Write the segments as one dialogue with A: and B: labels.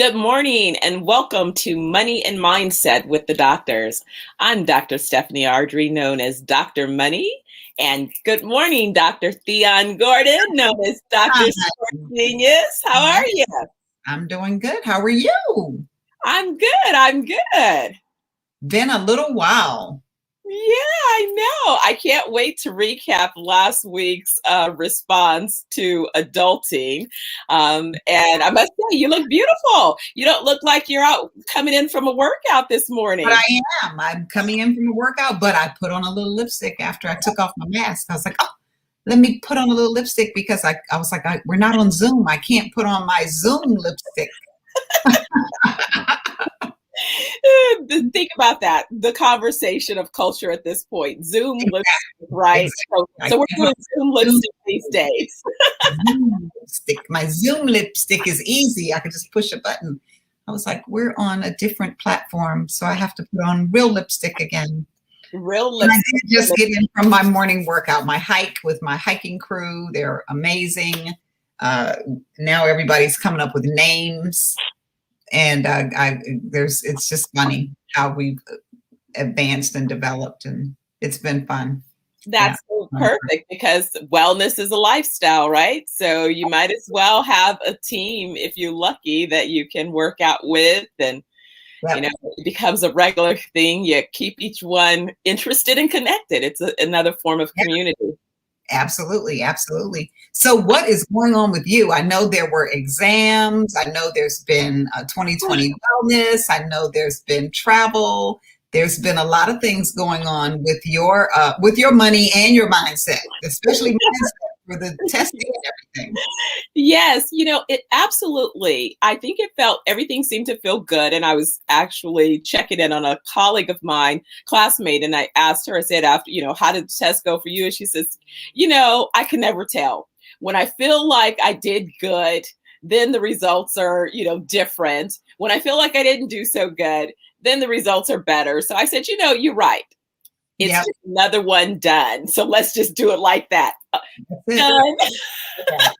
A: Good morning and welcome to Money and Mindset with the Doctors. I'm Dr. Stephanie Ardrey, known as Dr. Money. And good morning, Dr. Thyonne Gordon, known as Dr.
B: Hi.
A: Sport Genius. How are you?
B: I'm doing good. How are you?
A: I'm good. I'm good.
B: Been a little while.
A: Yeah, I know. I can't wait to recap last week's response to adulting. And I must say, you look beautiful. You don't look like you're out coming in from a workout this morning.
B: But I am. I'm coming in from a workout, but I put on a little lipstick after I took off my mask. I was like, oh, let me put on a little lipstick because I was like, we're not on Zoom. I can't put on my Zoom lipstick.
A: Think about that. The conversation of culture at this point. Zoom lipstick, right?
B: Exactly.
A: So we're doing Zoom lipstick these days.
B: Zoom lipstick. My Zoom lipstick is easy. I can just push a button. I was like, we're on a different platform, so I have to put on real lipstick again.
A: Real lipstick.
B: And I did just get in from my morning workout, my hike with my hiking crew. They're amazing. Now everybody's coming up with names. And it's just funny how we've advanced and developed, and it's been fun.
A: That's so perfect because wellness is a lifestyle, right? So you might as well have a team if you're lucky that you can work out with, and you know, it becomes a regular thing. You keep each one interested and connected. It's another form of community.
B: Absolutely. Absolutely. So what is going on with you? I know there were exams. I know there's been 2020 wellness. I know there's been travel. There's been a lot of things going on with your money and your mindset, especially mindset for the testing and everything.
A: Yes, it absolutely. I think everything seemed to feel good. And I was actually checking in on a colleague of mine, classmate, and I asked her, I said, after, how did the test go for you? And she says, I can never tell. When I feel like I did good, then the results are, different. When I feel like I didn't do so good, then the results are better. So I said, you're right. It's just another one done. So let's just do it like that. Done.
B: That's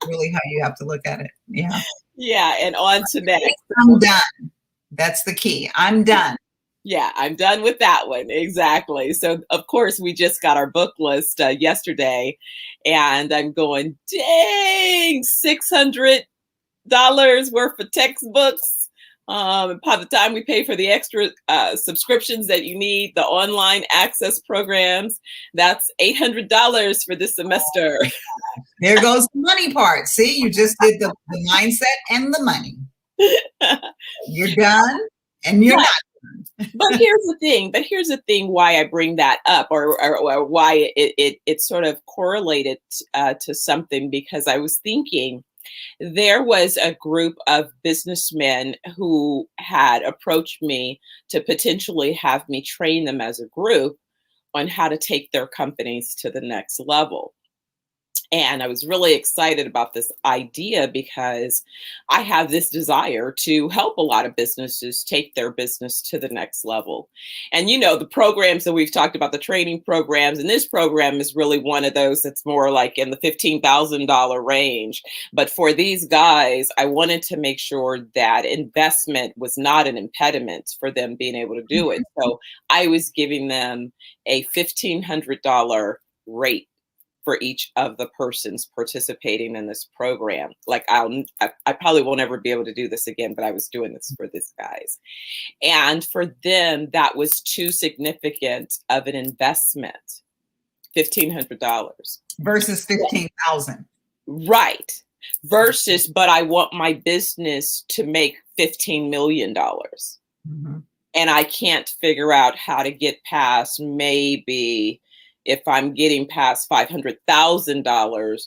B: really how you have to look at it. Yeah.
A: Yeah. And on to next.
B: I'm done. That's the key. I'm done.
A: Yeah, I'm done with that one. Exactly. So, of course, we just got our book list yesterday, and I'm going, dang, $600 worth of textbooks. By the time we pay for the extra subscriptions that you need, the online access programs, that's $800 for this semester.
B: There goes the money part. See, you just did the mindset and the money. You're done and you're not.
A: But here's the thing why I bring that up or why it sort of correlated to something, because I was thinking there was a group of businessmen who had approached me to potentially have me train them as a group on how to take their companies to the next level. And I was really excited about this idea because I have this desire to help a lot of businesses take their business to the next level. And, the programs that we've talked about, the training programs, and this program is really one of those that's more like in the $15,000 range. But for these guys, I wanted to make sure that investment was not an impediment for them being able to do it. So I was giving them a $1,500 rate for each of the persons participating in this program. Like I probably won't ever be able to do this again, but I was doing this for these guys. And for them, that was too significant of an investment, $1,500.
B: Versus 15,000.
A: Right. Versus, but I want my business to make $15 million. Mm-hmm. And I can't figure out how to get past maybe, if I'm getting past $500,000,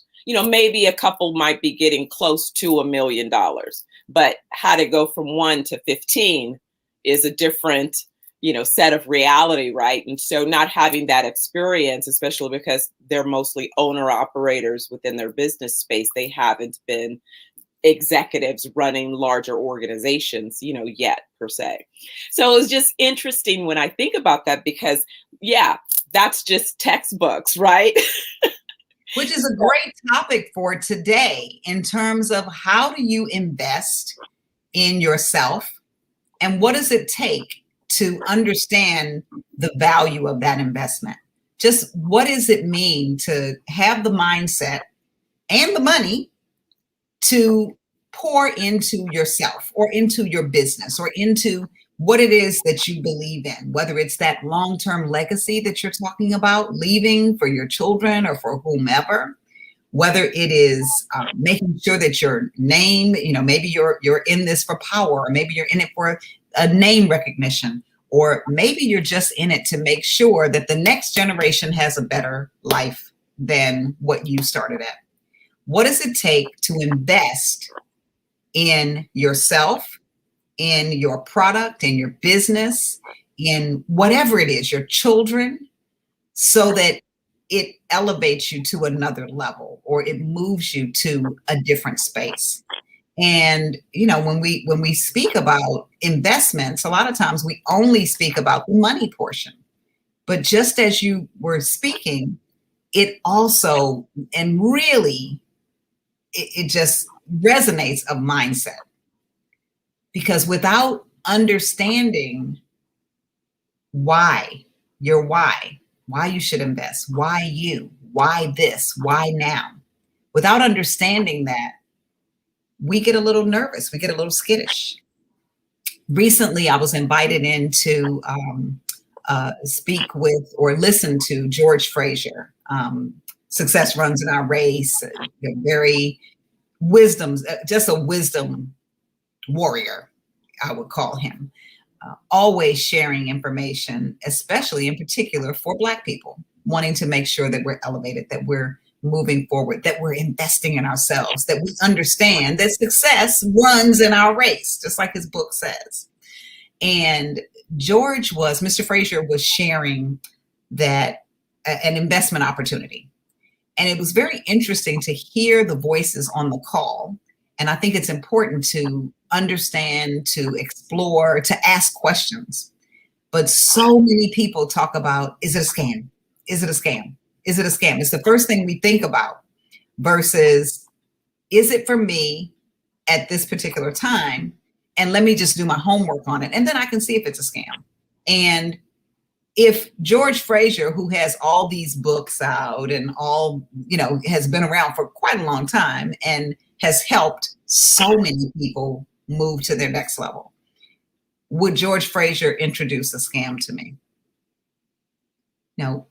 A: maybe a couple might be getting close to $1 million, but how to go from 1 to 15 is a different, set of reality, right? And so not having that experience, especially because they're mostly owner operators within their business space, they haven't been executives running larger organizations, yet per se. So it was just interesting when I think about that because, that's just textbooks, right?
B: Which is a great topic for today in terms of how do you invest in yourself? And what does it take to understand the value of that investment? Just what does it mean to have the mindset and the money to pour into yourself or into your business or into what it is that you believe in, whether it's that long-term legacy that you're talking about, leaving for your children or for whomever, whether it is making sure that your name, maybe you're in this for power, or maybe you're in it for a name recognition, or maybe you're just in it to make sure that the next generation has a better life than what you started at. What does it take to invest in yourself, in your product, in your business, in whatever it is, your children, so that it elevates you to another level or it moves you to a different space? And when we speak about investments, a lot of times we only speak about the money portion. But just as you were speaking, it also, and really, it just resonates of mindset. Because without understanding why you should invest, why this, why now, without understanding that, we get a little nervous, we get a little skittish. Recently, I was invited in to speak with or listen to George Frazier. Success Runs in Our Race, very just a wisdom warrior, I would call him. Always sharing information, especially in particular for Black people, wanting to make sure that we're elevated, that we're moving forward, that we're investing in ourselves, that we understand that success runs in our race, just like his book says. And Mr. Frazier was sharing that an investment opportunity. And it was very interesting to hear the voices on the call. And I think it's important to understand, to explore, to ask questions. But so many people talk about, is it a scam? Is it a scam? Is it a scam? It's the first thing we think about versus, is it for me at this particular time? And let me just do my homework on it. And then I can see if it's a scam. And if George Frazier, who has all these books out and has been around for quite a long time and has helped so many people move to their next level, would George Frazier introduce a scam to me?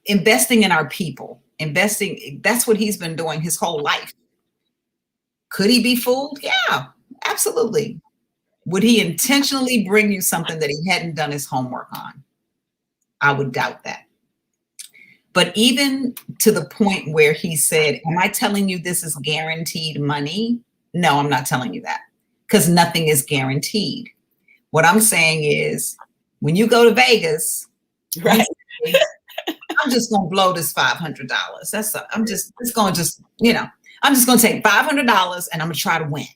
B: Investing in our people, that's what he's been doing his whole life. Could he be fooled? Yeah, absolutely. Would he intentionally bring you something that he hadn't done his homework on? I would doubt that. But even to the point where he said, am I telling you this is guaranteed money? No, I'm not telling you that, because nothing is guaranteed. What I'm saying is, when you go to Vegas, right, I'm just going to blow this $500. I'm just going to take $500 and I'm going to try to win.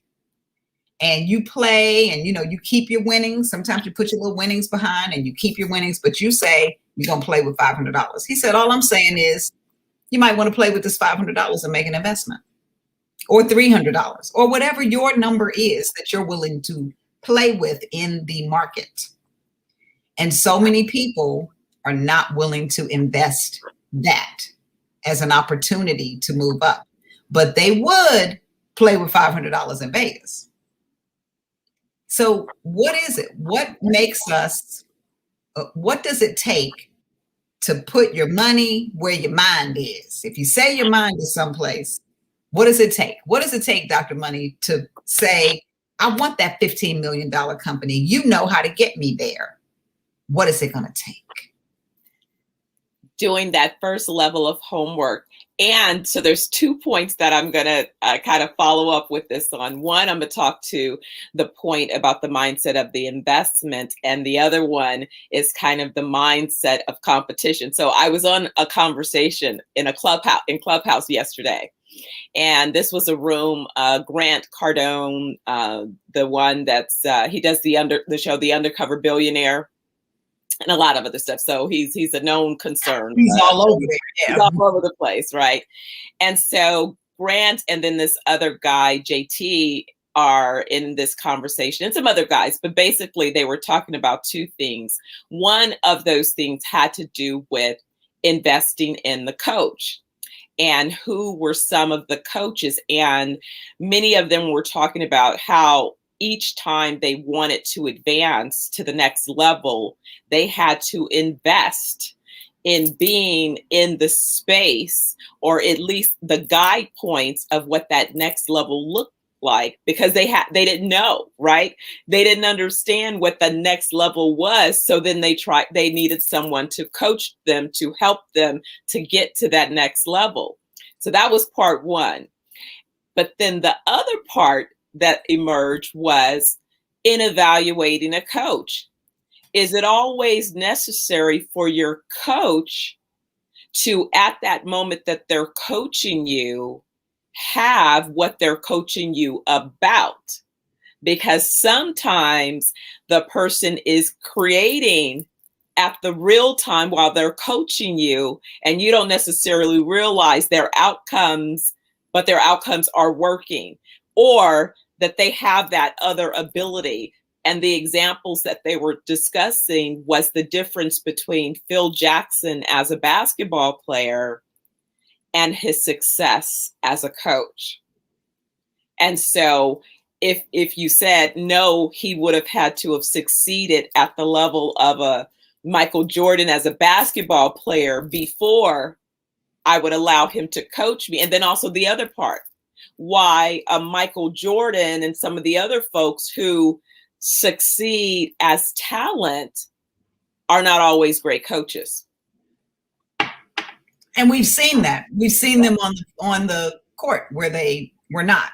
B: And you play and, you keep your winnings. Sometimes you put your little winnings behind and you keep your winnings, but you say you're going to play with $500. He said, all I'm saying is you might want to play with this $500 and make an investment, or $300, or whatever your number is that you're willing to play with in the market. And so many people are not willing to invest that as an opportunity to move up, but they would play with $500 in Vegas. So what is it? What makes us, what does it take to put your money where your mind is? If you say your mind is someplace, what does it take? What does it take, Dr. Money, to say, I want that $15 million company. You know how to get me there. What is it going to take?
A: Doing that first level of homework. And so there's 2 points that I'm going to kind of follow up with this on. One, I'm going to talk to the point about the mindset of the investment. And the other one is kind of the mindset of competition. So I was on a conversation in Clubhouse yesterday. And this was a room, Grant Cardone, the one that's, he does the show, The Undercover Billionaire, and a lot of other stuff. So he's a known concern.
B: He's all over there. Yeah.
A: He's all over the place, right? And so Grant and then this other guy, JT, are in this conversation, and some other guys, but basically they were talking about two things. One of those things had to do with investing in the coach and who were some of the coaches. And many of them were talking about how each time they wanted to advance to the next level, they had to invest in being in the space, or at least the guide points of what that next level looked like, because they didn't know, right? They didn't understand what the next level was. So then they needed someone to coach them, to help them to get to that next level. So that was part one. But then the other part that emerged was in evaluating a coach. Is it always necessary for your coach to, at that moment that they're coaching you, have what they're coaching you about? Because sometimes the person is creating at the real time while they're coaching you, and you don't necessarily realize their outcomes, but their outcomes are working, or that they have that other ability. And the examples that they were discussing was the difference between Phil Jackson as a basketball player and his success as a coach. And so if you said no, he would have had to have succeeded at the level of a Michael Jordan as a basketball player before I would allow him to coach me. And then also the other part, why a Michael Jordan and some of the other folks who succeed as talent are not always great coaches.
B: And we've seen that. We've seen them on the court where they were not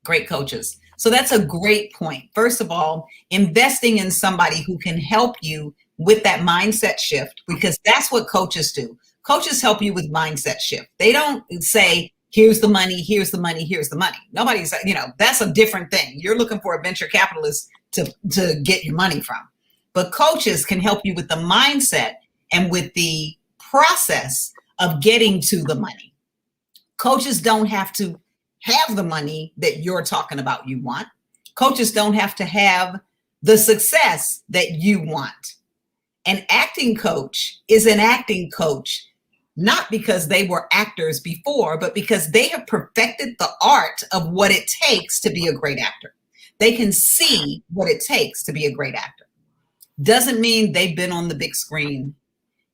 B: great coaches. So that's a great point. First of all, investing in somebody who can help you with that mindset shift, because that's what coaches do. Coaches help you with mindset shift. They don't say, here's the money, here's the money, here's the money. Nobody's, that's a different thing. You're looking for a venture capitalist to get your money from. But coaches can help you with the mindset and with the process of getting to the money. Coaches don't have to have the money that you're talking about you want. Coaches don't have to have the success that you want. An acting coach is an acting coach, not because they were actors before, but because they have perfected the art of what it takes to be a great actor. They can see what it takes to be a great actor. Doesn't mean they've been on the big screen.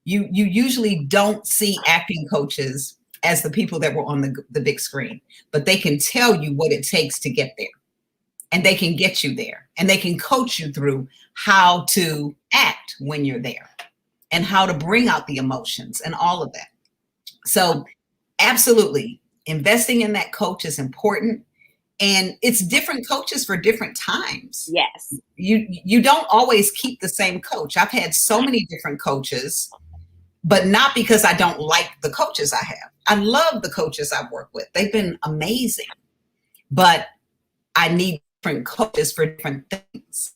B: You usually don't see acting coaches as the people that were on the big screen, but they can tell you what it takes to get there, and they can get you there, and they can coach you through how to act when you're there and how to bring out the emotions and all of that. So absolutely, investing in that coach is important. And it's different coaches for different times.
A: Yes.
B: You don't always keep the same coach. I've had so many different coaches, but not because I don't like the coaches I have. I love the coaches I've worked with. They've been amazing, but I need different coaches for different things.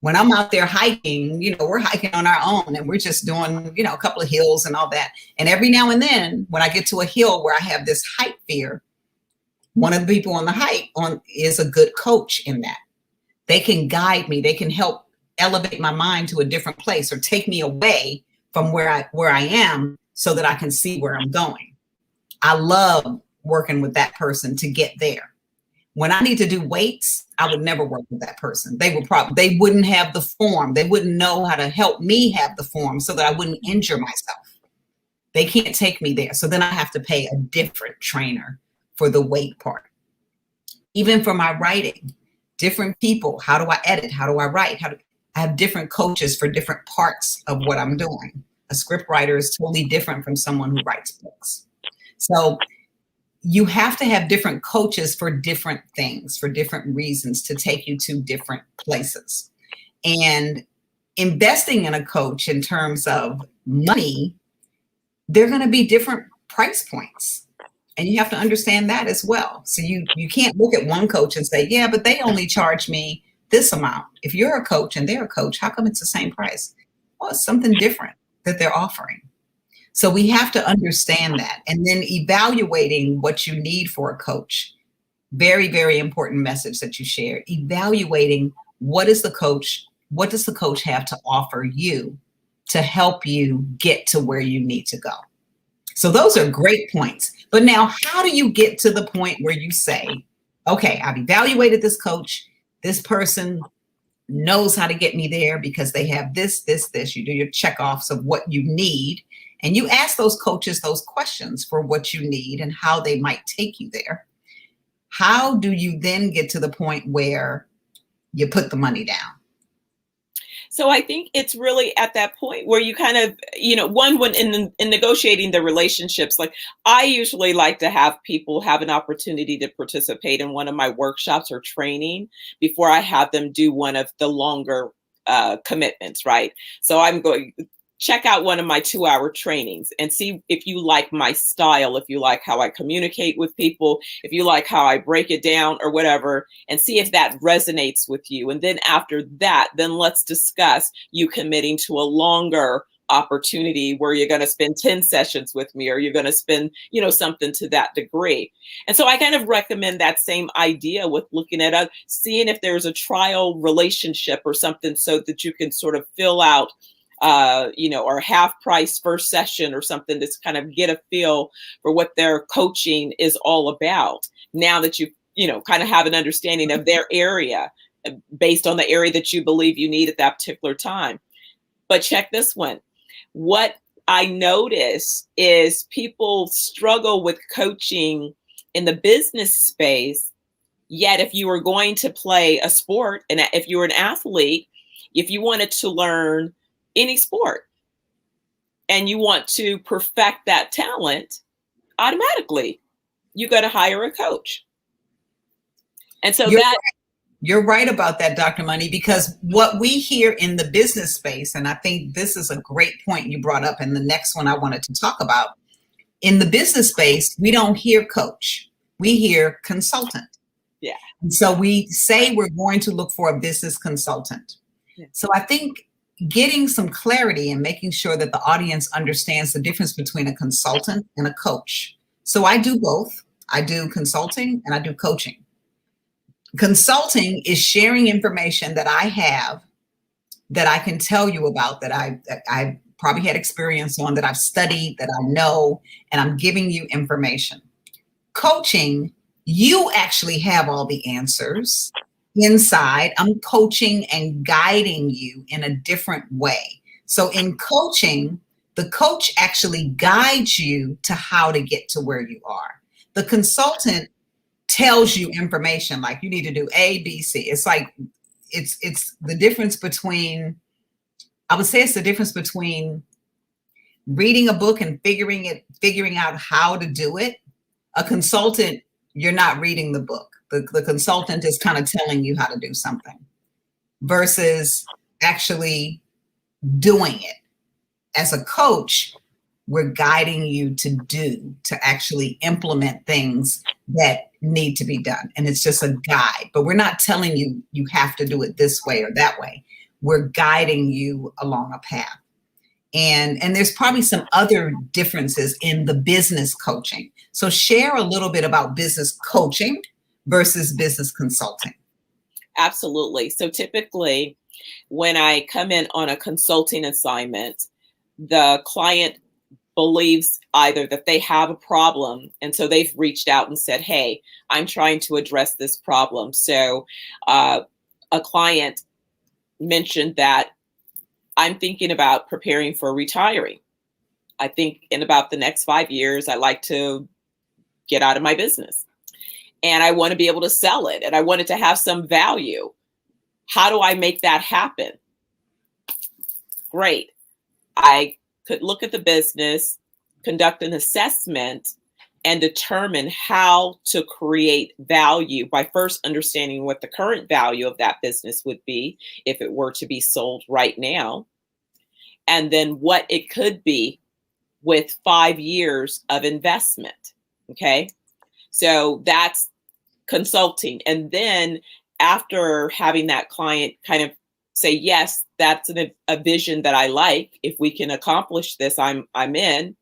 B: When I'm out there hiking, we're hiking on our own and we're just doing, a couple of hills and all that. And every now and then when I get to a hill where I have this height fear, one of the people on the hike is a good coach in that. They can guide me. They can help elevate my mind to a different place or take me away from where I am so that I can see where I'm going. I love working with that person to get there. When I need to do weights, I would never work with that person. They wouldn't have the form. They wouldn't know how to help me have the form so that I wouldn't injure myself. They can't take me there. So then I have to pay a different trainer for the weight part. Even for my writing, different people. How do I edit? How do I write? I have different coaches for different parts of what I'm doing. A script writer is totally different from someone who writes books. So you have to have different coaches for different things, for different reasons, to take you to different places. And investing in a coach in terms of money, they're going to be different price points. And you have to understand that as well. So you can't look at one coach and say, yeah, but they only charge me this amount. If you're a coach and they're a coach, how come it's the same price? Well, it's something different that they're offering. So we have to understand that. And then evaluating what you need for a coach Very, very important message that you shared. Evaluating what does the coach have to offer you to help you get to where you need to go. So those are great points. But now, how do you get to the point where you say, okay, I've evaluated this coach. This person knows how to get me there because they have this, this, this. You do your checkoffs of what you need. And you ask those coaches those questions for what you need and how they might take you there. How do you then get to the point where you put the money down?
A: So I think it's really at that point where you kind of, when in negotiating the relationships, like I usually like to have people have an opportunity to participate in one of my workshops or training before I have them do one of the longer commitments, right? So I'm going check out one of my 2-hour trainings and see if you like my style, if you like how I communicate with people, if you like how I break it down or whatever, and see if that resonates with you. And then after that, then let's discuss you committing to a longer opportunity where you're going to spend 10 sessions with me, or you're going to spend, something to that degree. And so I kind of recommend that same idea with looking at seeing if there's a trial relationship or something so that you can sort of fill out or half price first session or something to kind of get a feel for what their coaching is all about. Now that you kind of have an understanding of their area based on the area that you believe you need at that particular time. But check this one. What I notice is people struggle with coaching in the business space. Yet if you were going to play a sport, and if you were an athlete, if you wanted to learn any sport and you want to perfect that talent, automatically you got to hire a coach. And so
B: you're right about that, Dr. Money, because what we hear in the business space, and I think this is a great point you brought up, and the next one I wanted to talk about, in the business space, we don't hear coach, we hear consultant.
A: Yeah.
B: And so we say we're going to look for a business consultant. Yeah. So I think getting some clarity and making sure that the audience understands the difference between a consultant and a coach. So I do both. I do consulting and I do coaching. Consulting is sharing information that I have that I can tell you about, that I probably had experience on, that I've studied, that I know, and I'm giving you information. Coaching, you actually have all the answers inside. I'm coaching and guiding you in a different way. So in coaching, the coach actually guides you to how to get to where you are. The consultant tells you information like you need to do A, B, C. It's like, it's the difference between, I would say it's the difference between reading a book and figuring out how to do it. A consultant, you're not reading the book. The consultant is kind of telling you how to do something versus actually doing it. As a coach, we're guiding you to actually implement things that need to be done. And it's just a guide, but we're not telling you you have to do it this way or that way. We're guiding you along a path. And there's probably some other differences in the business coaching. So share a little bit about business coaching versus business consulting.
A: Absolutely. So typically when I come in on a consulting assignment, the client believes either that they have a problem, and so they've reached out and said, hey, I'm trying to address this problem. So a client mentioned that I'm thinking about preparing for retiring. I think in about the next 5 years, I like to get out of my business. And I want to be able to sell it, and I want it to have some value. How do I make that happen? Great. I could look at the business, conduct an assessment, and determine how to create value by first understanding what the current value of that business would be if it were to be sold right now, and then what it could be with 5 years of investment. Okay. So that's consulting. And then after having that client kind of say, yes, that's a vision that I like. If we can accomplish this, I'm in.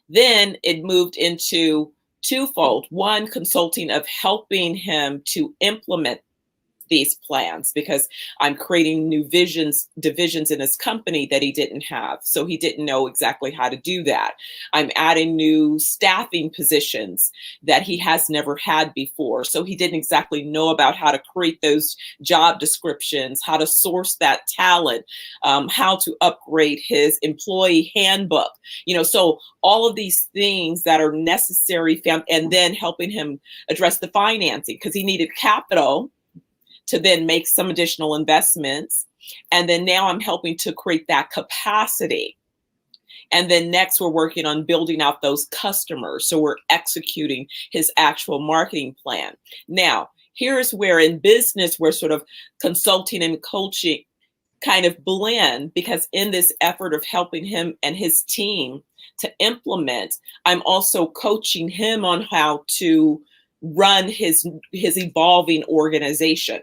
A: Then it moved into twofold. One, consulting of helping him to implement these plans, because I'm creating new divisions in his company that he didn't have. So he didn't know exactly how to do that. I'm adding new staffing positions that he has never had before. So he didn't exactly know about how to create those job descriptions, how to source that talent, how to upgrade his employee handbook, so all of these things that are necessary, and then helping him address the financing, because he needed capital to then make some additional investments. And then now I'm helping to create that capacity. And then next, we're working on building out those customers. So we're executing his actual marketing plan. Now, here's where in business, we're sort of consulting and coaching kind of blend, because in this effort of helping him and his team to implement, I'm also coaching him on how to run his evolving organization,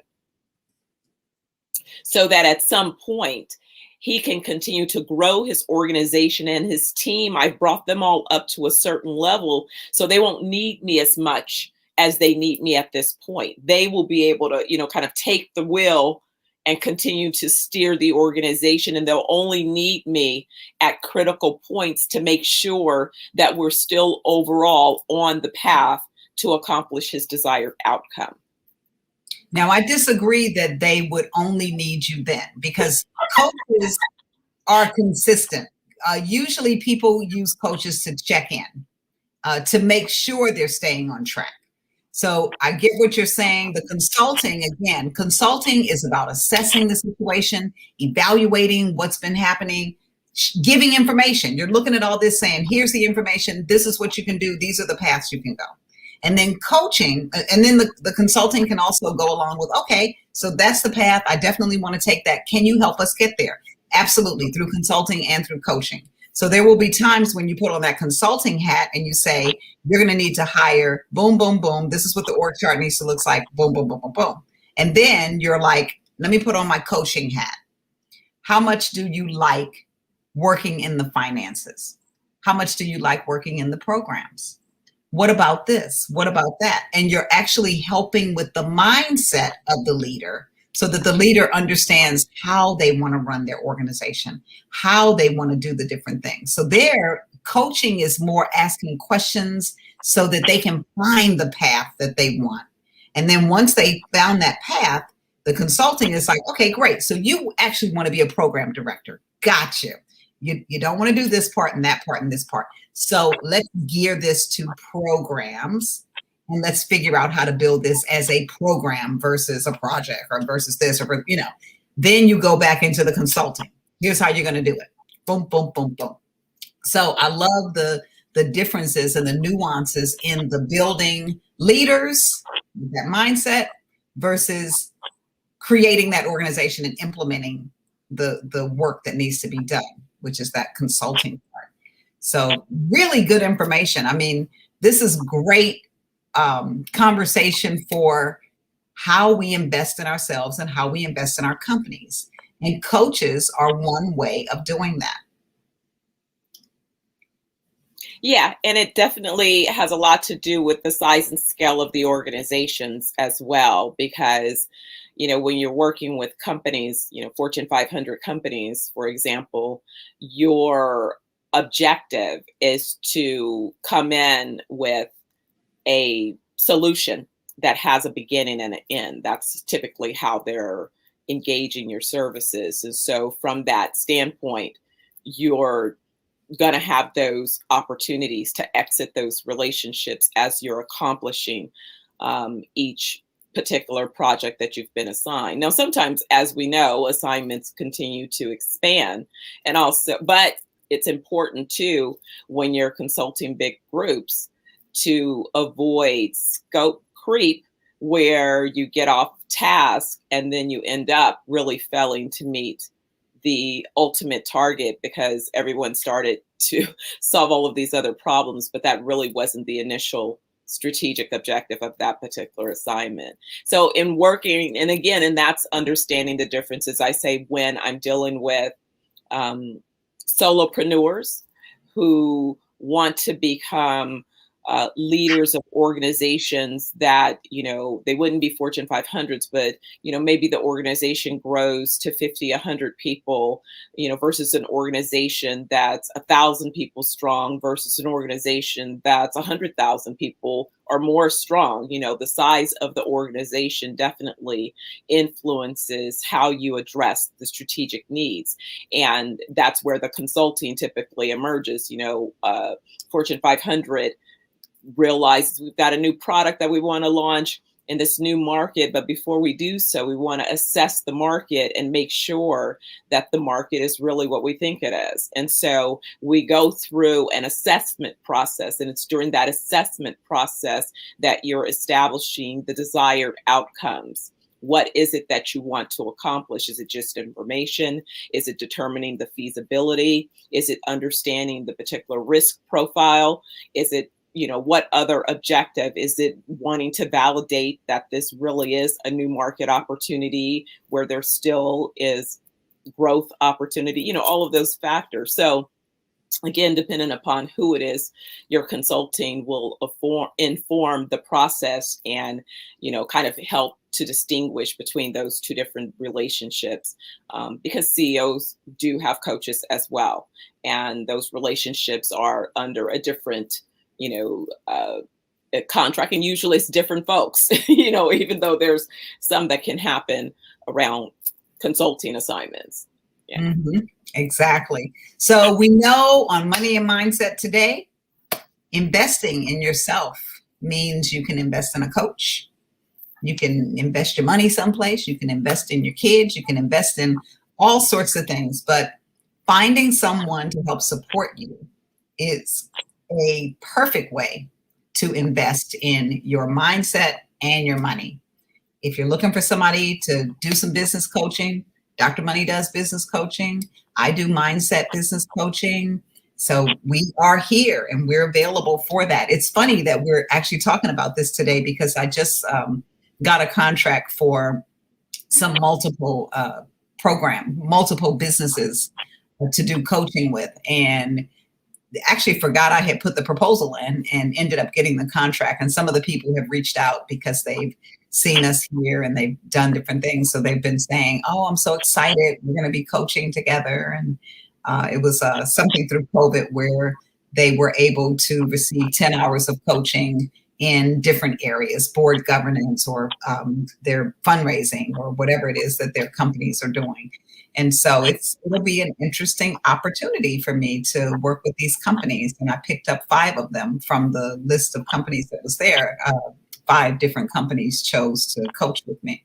A: so that at some point he can continue to grow his organization and his team. I've brought them all up to a certain level, so they won't need me as much as they need me at this point. They will be able to, kind of take the wheel and continue to steer the organization, and they'll only need me at critical points to make sure that we're still overall on the path to accomplish his desired outcome.
B: Now, I disagree that they would only need you then, because coaches are consistent. Usually people use coaches to check in, to make sure they're staying on track. So I get what you're saying. The consulting is about assessing the situation, evaluating what's been happening, giving information. You're looking at all this saying, here's the information. This is what you can do. These are the paths you can go. And then coaching, and then the consulting can also go along with, okay, so that's the path. I definitely want to take that. Can you help us get there? Absolutely, through consulting and through coaching. So there will be times when you put on that consulting hat and you say, you're going to need to hire, boom, boom, boom. This is what the org chart needs to look like, boom, boom, boom, boom, boom. And then you're like, let me put on my coaching hat. How much do you like working in the finances? How much do you like working in the programs? What about this? What about that? And you're actually helping with the mindset of the leader, so that the leader understands how they want to run their organization, how they want to do the different things. So their coaching is more asking questions so that they can find the path that they want. And then once they found that path, the consulting is like, okay, great. So you actually want to be a program director. Got you. You don't want to do this part and that part and this part. So let's gear this to programs, and let's figure out how to build this as a program versus a project, or versus this, or, then you go back into the consulting. Here's how you're going to do it. Boom, boom, boom, boom. So I love the differences and the nuances in the building leaders, that mindset, versus creating that organization and implementing the work that needs to be done, which is that consulting part. So really good information. I mean, this is great conversation for how we invest in ourselves and how we invest in our companies. And coaches are one way of doing that.
A: Yeah, and it definitely has a lot to do with the size and scale of the organizations as well, because when you're working with companies, Fortune 500 companies, for example, your objective is to come in with a solution that has a beginning and an end. That's typically how they're engaging your services. And so from that standpoint, you're going to have those opportunities to exit those relationships as you're accomplishing each particular project that you've been assigned. Now, sometimes, as we know, assignments continue to expand, and also, but it's important too, when you're consulting big groups, to avoid scope creep, where you get off task and then you end up really failing to meet the ultimate target because everyone started to solve all of these other problems, but that really wasn't the initial strategic objective of that particular assignment. So in working, and again, and that's understanding the differences. I say when I'm dealing with solopreneurs who want to become leaders of organizations that, they wouldn't be Fortune 500s, but, maybe the organization grows to 50, 100 people, versus an organization that's 1,000 people strong versus an organization that's 100,000 people or more strong. The size of the organization definitely influences how you address the strategic needs. And that's where the consulting typically emerges. Fortune 500 realizes we've got a new product that we want to launch in this new market. But before we do so, we want to assess the market and make sure that the market is really what we think it is. And so we go through an assessment process, and it's during that assessment process that you're establishing the desired outcomes. What is it that you want to accomplish? Is it just information? Is it determining the feasibility? Is it understanding the particular risk profile? Is it, what other objective? Is it wanting to validate that this really is a new market opportunity where there still is growth opportunity? All of those factors. So again, depending upon who it is you're consulting will inform the process and, kind of help to distinguish between those two different relationships, because CEOs do have coaches as well. And those relationships are under a different, a contract, and usually it's different folks, even though there's some that can happen around consulting assignments. Yeah.
B: Mm-hmm. Exactly. So we know on Money and Mindset today, investing in yourself means you can invest in a coach. You can invest your money someplace. You can invest in your kids. You can invest in all sorts of things. But finding someone to help support you is a perfect way to invest in your mindset and your money. If you're looking for somebody to do some business coaching, Dr. Money does business coaching. I do mindset business coaching. So we are here and we're available for that. It's funny that we're actually talking about this today because I just got a contract for some multiple businesses to do coaching with, and actually forgot I had put the proposal in and ended up getting the contract. And some of the people have reached out because they've seen us here and they've done different things. So they've been saying, oh, I'm so excited. We're going to be coaching together. And it was something through COVID where they were able to receive 10 hours of coaching in different areas, board governance or their fundraising or whatever it is that their companies are doing. And so it'll be an interesting opportunity for me to work with these companies. And I picked up 5 of them from the list of companies that was there. 5 different companies chose to coach with me.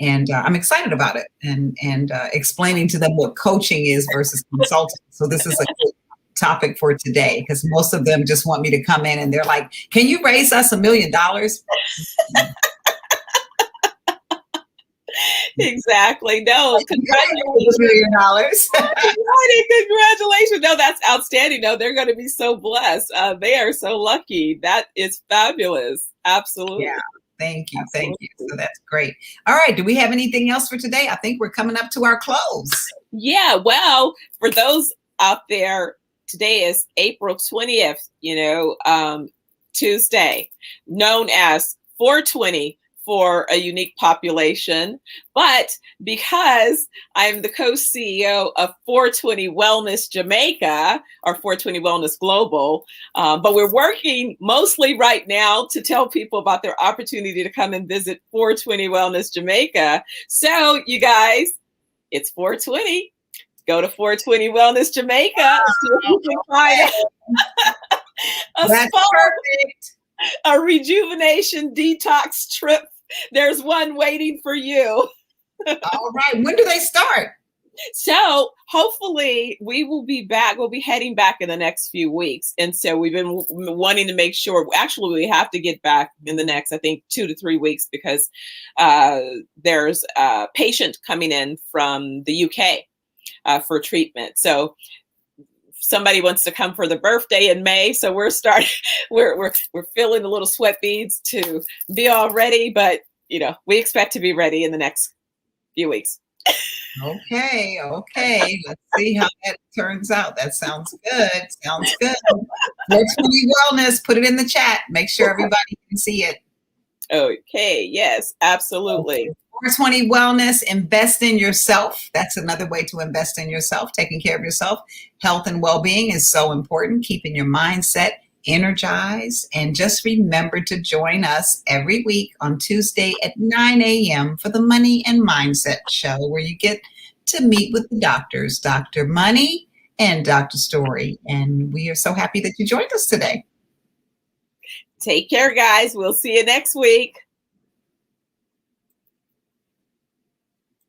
B: And I'm excited about it and explaining to them what coaching is versus consulting. So this is a good topic for today because most of them just want me to come in and they're like, can you raise us $1 million?
A: Exactly. No, congratulations.
B: $1 million.
A: Congratulations. No, that's outstanding. No, they're going to be so blessed. They are so lucky. That is fabulous. Absolutely.
B: Yeah. Thank you. Absolutely. Thank you. So that's great. All right. Do we have anything else for today? I think we're coming up to our close.
A: Yeah. Well, for those out there, today is April 20th, Tuesday, known as 420 for a unique population. But because I'm the co-CEO of 420 Wellness Jamaica or 420 Wellness Global, but we're working mostly right now to tell people about their opportunity to come and visit 420 Wellness Jamaica. So you guys, it's 420. Go to 420 Wellness Jamaica. See if you can find
B: That's perfect.
A: A rejuvenation detox trip. There's one waiting for you.
B: All right. When do they start?
A: So hopefully we will be back. We'll be heading back in the next few weeks. And so we've been wanting to make sure, actually we have to get back in the next, I think 2 to 3 weeks because there's a patient coming in from the UK for treatment. So somebody wants to come for the birthday in May. So we're filling the little sweat beads to be all ready, but we expect to be ready in the next few weeks.
B: Okay, okay. Let's see how that turns out. That sounds good. Sounds good. 420 Wellness, put it in the chat. Make sure everybody can see it.
A: Okay, yes, absolutely.
B: 420 Wellness, invest in yourself. That's another way to invest in yourself, taking care of yourself. Health and well-being is so important, keeping your mindset energized. And just remember to join us every week on Tuesday at 9 a.m. for the Money and Mindset Show, where you get to meet with the doctors, Dr. Money and Dr. Story. And we are so happy that you joined us today.
A: Take care, guys. We'll see you next week.